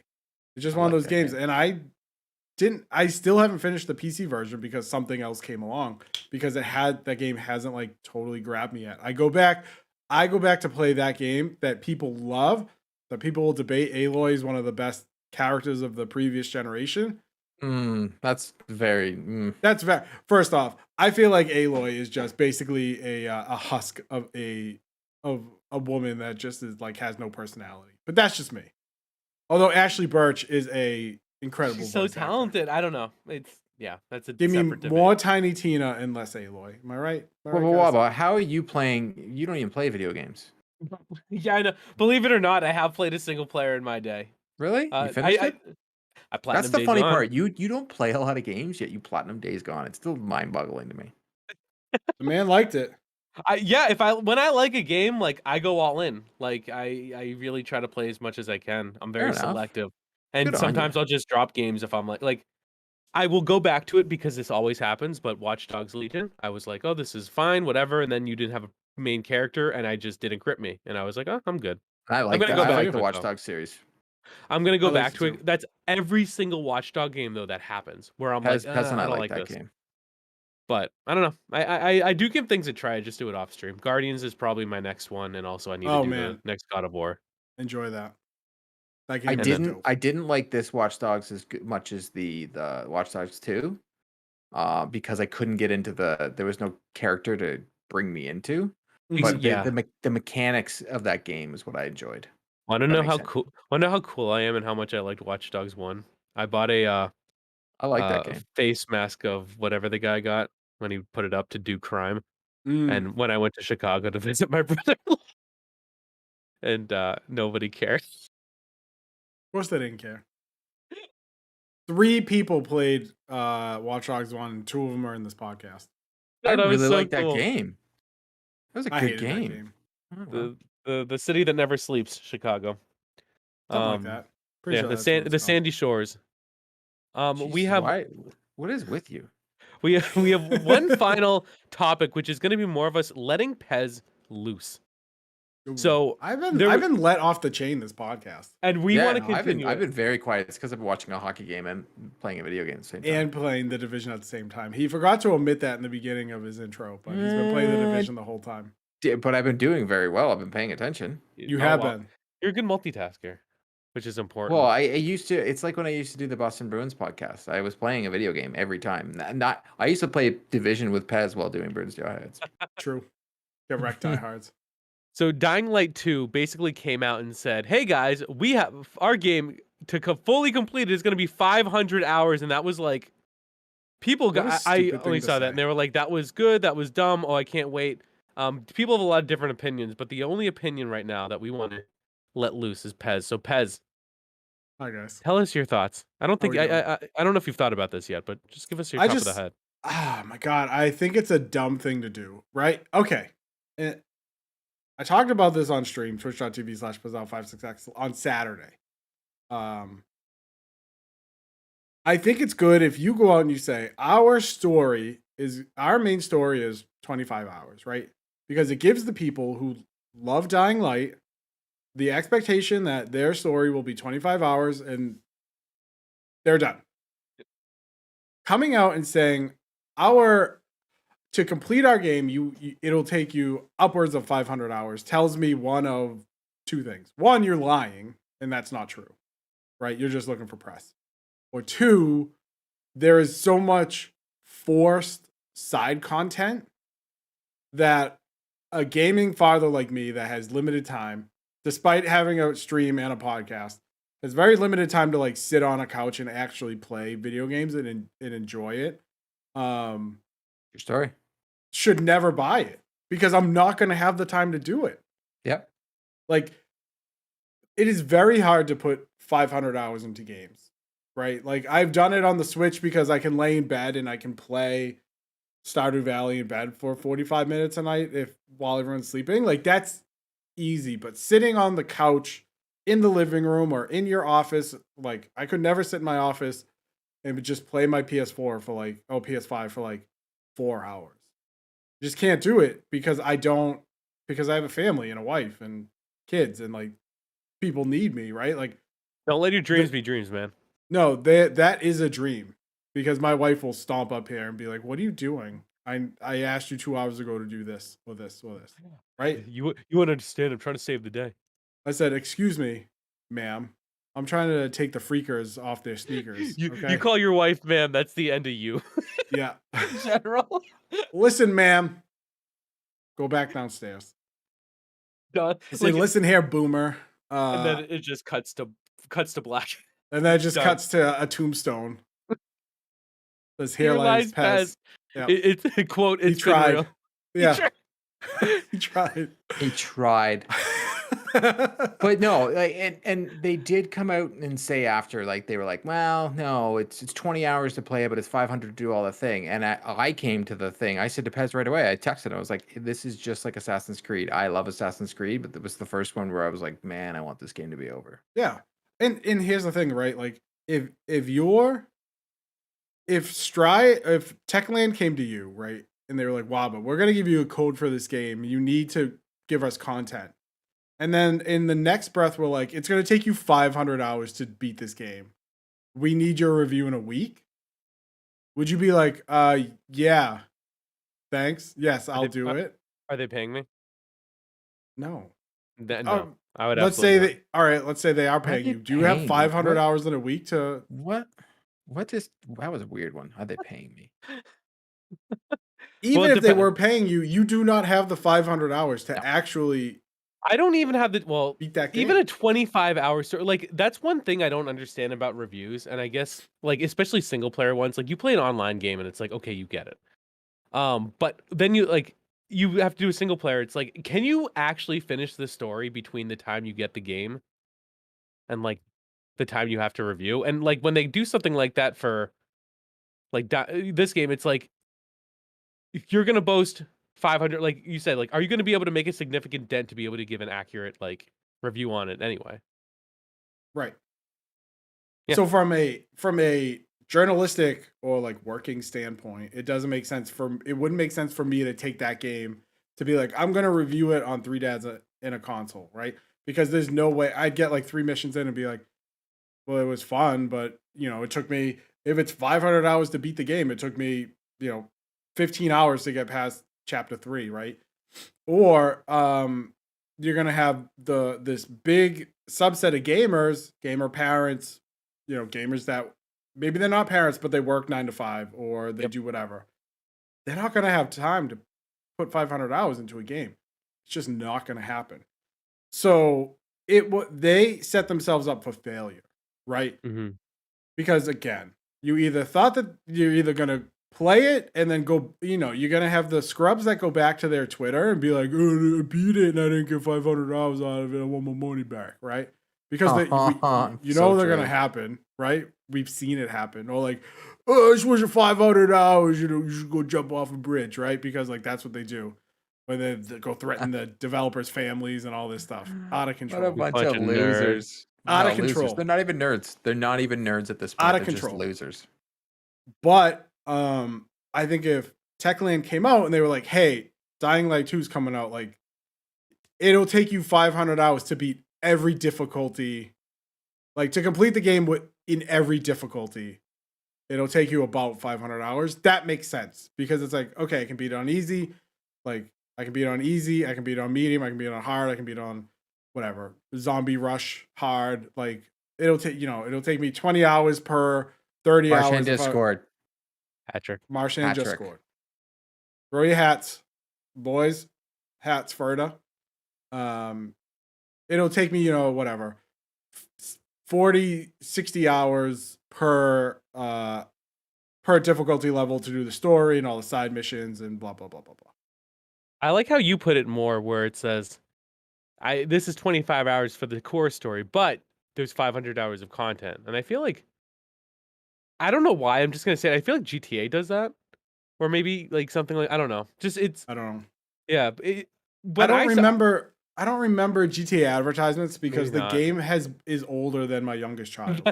It's just I one of like those that games. game. And I still haven't finished the PC version because something else came along because that game hasn't like totally grabbed me yet. I go back to play that game that people love, that people will debate. Aloy is one of the best characters of the previous generation. That's very. That's very. First off, I feel like Aloy is just basically a husk of a woman that just is like has no personality. But that's just me. Although Ashley Birch is a incredible. She's so voice actor. talented. I don't know. That's a Give me separate debate. more Tiny Tina and less Aloy. Am I right? Waba, how are you playing? You don't even play video games. Yeah, I know. Believe it or not, I have played a single player in my day. Really? You I finished it? platinum That's the Days funny Gone. part. You don't play a lot of games, yet you platinum Days Gone. It's still mind-boggling to me. The man liked it. When I like a game, like I go all in. Like I really try to play as much as I can. I'm very Fair enough. selective. And Good on sometimes you. I'll just drop games if I'm like I will go back to it because this always happens, but Watch Dogs Legion, I was like, "Oh, this is fine, whatever." And then you didn't have a main character and I just didn't crit me. And I was like, "Oh, I'm good." I like gonna that. go I back like to the it, Watch though. Dogs series. I'm going to go I like back it to too. it. That's every single Watchdog game though that happens where I'm Pez like, and I I don't like like that this. game. But I don't know. I do give things a try. I just do it off stream. Guardians is probably my next one, and also I need to do the next God of War. Enjoy that. That game I is didn't. dope. I didn't like this Watch Dogs as much as the Watch Dogs 2, because I couldn't get into there was no character to bring me into. But Yeah. the mechanics of that game is what I enjoyed. Want to That know makes how sense. cool? Want to know how cool I am and how much I liked Watch Dogs 1? I bought a I like that game. face mask of whatever the guy got when he put it up to do crime. Mm. And when I went to Chicago to visit my brother, and nobody cared. Of course they didn't care. 3 people played Watch Dogs 1, and 2 of them are in this podcast. I That was really so like that cool. game. That was a I good hated that game. game. Oh, well. The city that never sleeps, Chicago. Something like that. Pretty Yeah, sure the that's what it's called. Sandy Shores. We Jeez, have what is with you? we have one final topic, which is going to be more of us letting Pez loose. Ooh. So I've been let off the chain this podcast. And we Yeah, want to no, continue. I've been very quiet. It's because I've been watching a hockey game and playing a video game at the same time. And playing the Division at the same time. He forgot to omit that in the beginning of his intro, but he's been playing the Division the whole time. But I've been doing very well. I've been paying attention. You have well, been. You're a good multitasker, which is important. Well, I used to. It's like when I used to do the Boston Bruins podcast. I was playing a video game every time. I used to play Division with Pez while doing Bruins Highlights. True. Get wrecked diehards. So Dying Light 2 basically came out and said, "Hey guys, we have our game to fully complete is going to be 500 hours," and that was like, people got. I only saw that and they were like, "That was good. That was dumb. Oh, I can't wait." People have a lot of different opinions, but the only opinion right now that we want to let loose is Pez. So Pez, Hi guys. tell us your thoughts. I don't think we doing? I don't know if you've thought about this yet, but just give us your top of the head. Oh my god, I think it's a dumb thing to do, right? Okay. I talked about this on stream, twitch.tv/Pazal56x on Saturday. I think it's good if you go out and you say our main story is 25 hours, right? Because it gives the people who love Dying Light the expectation that their story will be 25 hours and they're done. Coming out and saying to complete our game, it'll take you upwards of 500 hours tells me one of two things. One, you're lying, and that's not true, right? You're just looking for press. Or two, there is so much forced side content that a gaming father like me that has limited time, despite having a stream and a podcast, has very limited time to like sit on a couch and actually play video games and enjoy it. Your story. Should never buy it because I'm not going to have the time to do it. Yep. Like, it is very hard to put 500 hours into games, right? Like, I've done it on the Switch because I can lay in bed and I can play Stardew Valley in bed for 45 minutes a night while everyone's sleeping. Like, that's easy. But sitting on the couch in the living room or in your office, like, I could never sit in my office and just play my PS5 for like 4 hours. Just can't do it because I have a family and a wife and kids and like people need me, right? Like, don't let your dreams be dreams, man. No, that is a dream because my wife will stomp up here and be like, "What are you doing? I asked you 2 hours ago to do this or this or this." Right? You wouldn't understand. I'm trying to save the day. I said, "Excuse me, ma'am. I'm trying to take the freakers off their sneakers." You okay? call your wife, ma'am. That's the end of you. Yeah. In general. Listen, ma'am. Go back downstairs. Done. I say, listen here, boomer. And then it just cuts to black. And then it just Done. cuts to a tombstone. Says here lies Pez. Yeah. It's a quote. It's tried. real. Yeah. He tried. He tried. But no, like, and they did come out and say after, like, they were like, well, no, it's 20 hours to play it, but it's 500 to do all the thing. And I came to the thing. I said to Pez right away, I texted, I was like, this is just like Assassin's Creed. I love Assassin's Creed, but it was the first one where I was like, man, I want this game to be over. Yeah. And here's the thing, right? Like, if Techland came to you, right, and they were like, Waba, we're gonna give you a code for this game. You need to give us content. And then in the next breath, we're like, it's going to take you 500 hours to beat this game. We need your review in a week. Would you be like, yeah, thanks. Yes, I'll do it. Are they paying me? No. No. I would let's say they, all right, let's say they are paying you. Do you have 500 hours in a week to. That was a weird one. Are they paying me? Even if they were paying you, you do not have the 500 hours to actually. I don't even have beat that game. Even a 25-hour story. Like, that's one thing I don't understand about reviews, and I guess, like, especially single player ones. Like, you play an online game and it's like, okay, you get it. But then you have to do a single player. It's like, can you actually finish the story between the time you get the game and like the time you have to review? And like when they do something like that for like this game, it's like you're gonna boast 500, like you said, like, are you going to be able to make a significant dent to be able to give an accurate like review on it anyway? Right. Yeah. So from a journalistic or like working standpoint, it wouldn't make sense for me to take that game to be like, I'm going to review it on 3 Dads in a console, right? Because there's no way I'd get like 3 missions in and be like, well, it was fun, but it took me, if it's 500 hours to beat the game, it took me, 15 hours to get past chapter 3, right? Or you're gonna have this big subset of gamer parents, gamers that maybe they're not parents, but they work 9 to 5 or they do whatever. They're not gonna have time to put 500 hours into a game. It's just not gonna happen. So they set themselves up for failure, right? Mm-hmm. Because again, you either thought that you're either gonna play it and then go, you're going to have the scrubs that go back to their Twitter and be like, oh, I beat it and I didn't get 500 hours out of it. I want my money back, right? Because they're going to happen, right? We've seen it happen. Or like, oh, I just wish you 500 hours, you should go jump off a bridge, right? Because like, that's what they do. when they go threaten the developers' families and all this stuff. Out of What a control. bunch Bunch of of nerds. losers. Out of No, losers. control. They're not even nerds. They're not even nerds at this point. Out of They're just control. losers. But I think if Techland came out and they were like, "Hey, Dying Light 2 is coming out," like it'll take you 500 hours to beat every difficulty, like to complete the game in every difficulty. It'll take you about 500 hours. That makes sense because it's like, okay, I can beat it on easy. Like I can beat it on easy. I can beat it on medium. I can beat it on hard. I can beat it on whatever. Zombie Rush hard. Like it'll take me 20 hours per 30 Martian hours. Discord. Patrick. Martian just Patrick. scored. Throw your hats, boys. Hats, Ferda. It'll take me, whatever, 40, 60 hours per difficulty level to do the story and all the side missions and blah, blah, blah, blah, blah. I like how you put it more where it says, this is 25 hours for the core story, but there's 500 hours of content. And I feel like, I don't know why, I'm just going to say it, I feel like GTA does that. Or maybe like something like, I don't know. I don't know. Yeah. But I don't remember GTA advertisements because Maybe the not. game is older than my youngest child.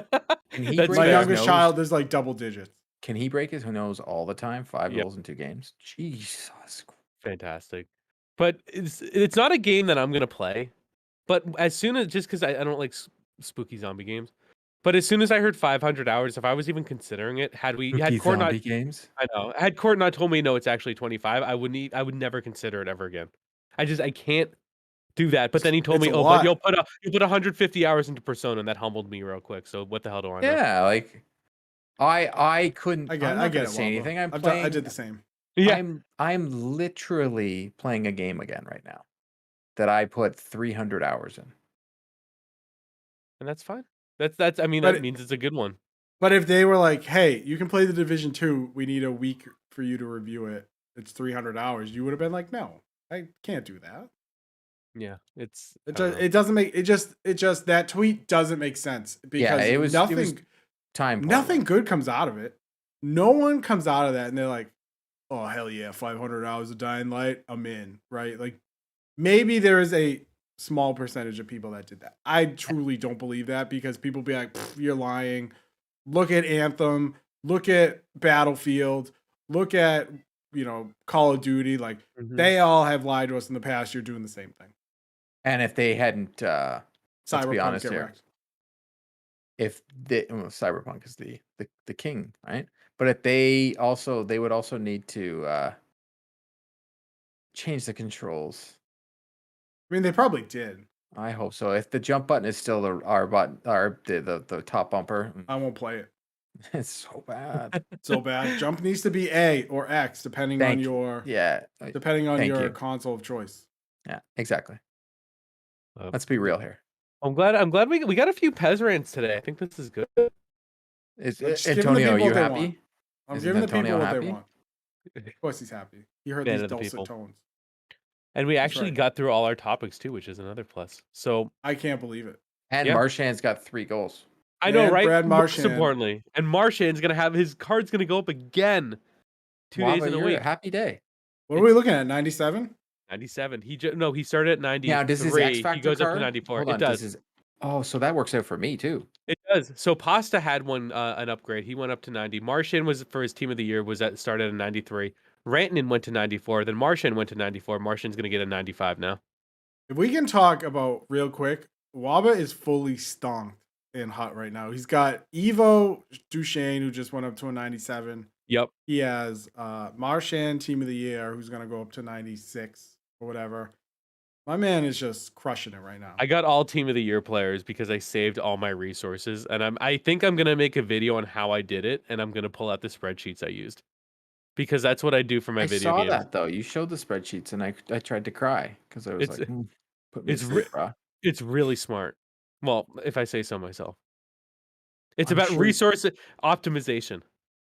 Can he That's break My fair. his youngest nose? child is like double digits. Can he break his nose all the time? 5 Yep. goals in 2 games. Jesus. Fantastic. But it's not a game that I'm going to play. But as soon as, just because I don't like spooky zombie games. But as soon as I heard 500 hours, if I was even considering it, had Court not, games. I know, had Court not told me no, it's actually 25, I would never consider it ever again. I can't do that. But then he told It's me, a oh, lot. but you'll put 150 hours into Persona, and that humbled me real quick. So what the hell do I know? Yeah, like I couldn't. I get I'm not it. gonna say Wobble. anything. I'm I playing. did the same. Yeah. I'm literally playing a game again right now that I put 300 hours in. And that's fine. That's. I mean, But that means it's a good one. But if they were like, "Hey, you can play the Division 2. We need a week for you to review it. It's 300 hours." You would have been like, "No, I can't do that." Yeah, it's. It doesn't make it just that tweet doesn't make sense because it was time. nothing good comes out of it. No one comes out of that and they're like, "Oh hell yeah, 500 hours of Dying Light, I'm in." Right? Like maybe there is a small percentage of people that did that. I truly don't believe that because people be like, "You're lying." Look at Anthem, look at Battlefield, look at, Call of Duty. Like they all have lied to us in the past. You're doing the same thing. And if they hadn't, let's be Cyberpunk honest get here. wrecked. If Cyberpunk is the king, right? But if they would also need to change the controls. I mean, they probably did. I hope so. If the jump button is still the R button or the top bumper, I won't play it. it's so bad. So bad. Jump needs to be A or X depending on your Depending on your console of choice. Yeah, exactly. Let's be real here. I'm glad we got a few Pez rants today. I think this is good. Is Just give them the Antonio, are people you what they happy? want. I'm Isn't giving the people Antonio what happy? they want. Of course he's happy. He heard Fan these of the dulcet people. tones. And we That's actually right. got through all our topics too, which is another plus. So I can't believe it. And Yeah. Marchand's got 3 goals. I know, And right? Brad Most Marchand. importantly, and Marchand's gonna have his card's gonna go up again. 2 days in a you're week. a happy day. What are we looking at? 97? 97. He started at 93. Now, does his X Factor He goes up card? to 94. Hold It on, does. So that works out for me too. It does. So Pasta had one an upgrade. He went up to 90. Marchand was for his team of the year started at 93. Rantanen went to 94. Then Marchand went to 94. Marchand's gonna get a 95 now. If we can talk about real quick, Waba is fully stonked in hot right now. He's got Evo Duchesne, who just went up to a 97. Yep. He has Marchand, team of the year, who's going to go up to 96 or whatever. My man is just crushing it right now. I got all team of the year players because I saved all my resources, and I think I'm gonna make a video on how I did it, and I'm gonna pull out the spreadsheets I used because that's what I do for my I video saw games. that though. You showed the spreadsheets, and I tried to cry because I was It's- like, "Put me to it's sleep, bro." It's really smart. Well, if I say so myself. It's I'm about sure- resource optimization.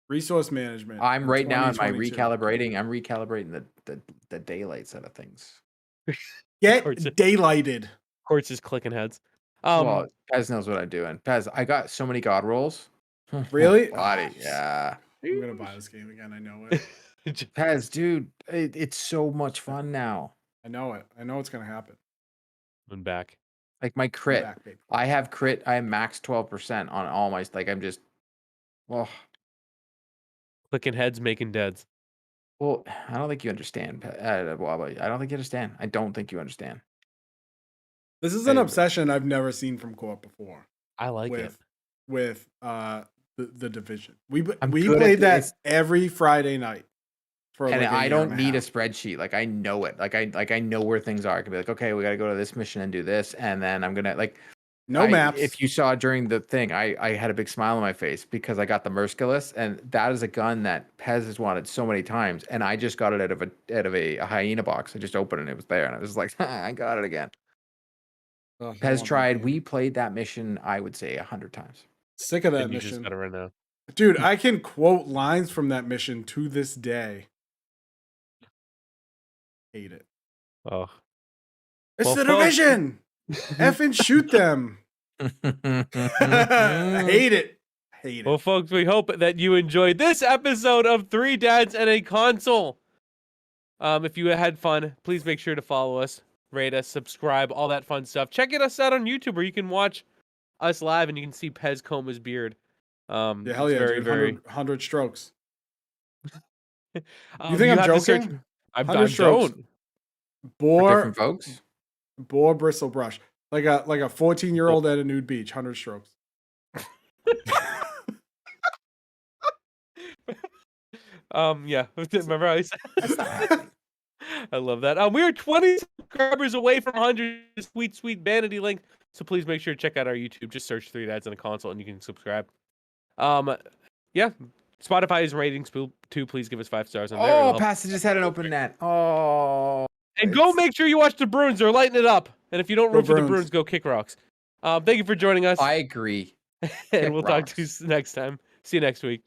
Resource management. I'm in right now in my 2022. I'm recalibrating the daylight side of things. Get Courts- daylighted. Courts is clicking heads. Well, Pez knows what I'm doing. Pez, I got so many God rolls. Really? Body, yeah. I'm going to buy this game again. I know it. Pez, dude, it's so much fun now. I know it. I know it's gonna happen. I'm back. Like my I'm crit, back, baby. I have crit. I have max 12% on all my. Like I'm just. Well, Clicking heads, making deads. well, I don't think you understand. Waba. I don't think you understand. I don't think you understand. This is an I- obsession I've never seen from Co-op before. I like it. With the division. We I'm we good at played that this. every Friday night. For And like a I year don't and need a half. spreadsheet. Like I know it. Like I know where things are. I can be like, okay, we got to go to this mission and do this, and then I'm gonna like. No maps. If you saw during the thing, I had a big smile on my face because I got the Merciless, and that is a gun that Pez has wanted so many times, and I just got it out of a hyena box. I just opened it, and it was there, and I was like, I got it again. Ugh, I Pez want that tried. game. We played that mission, I would say 100 times. Sick of that And you just mission. got it right now. Dude, I can quote lines from that mission to this day. Hate it. Oh, It's Well, the folks- division. Effing shoot them. I hate it. Hate well, it. folks, we hope that you enjoyed this episode of Three Dads and a Console. If you had fun, please make sure to follow us, rate us, subscribe, all that fun stuff. Check us out on YouTube where you can watch us live and you can see Pez comb his beard. Yeah, hell it's yeah, very, dude. very. 100 strokes. You think I'm have to search- joking? I 100 strokes. don't. For Boar different folks. bristle brush. Like a 14-year-old at a nude beach, 100 strokes. Yeah. Remember how I said? I love that. We are 20 subscribers away from 100. Sweet, sweet vanity link. So please make sure to check out our YouTube. Just search Three Dads and a Console, and you can subscribe. Yeah. Spotify's ratings too. Please give us 5 stars on there. It'll Oh, help. Pasta just had an open net. Oh. And go make sure you watch the Bruins. They're lighting it up. And if you don't Go root for the Bruins. Bruins, go kick rocks. Thank you for joining us. I agree. and kick we'll talk to you rocks. next time. See you next week.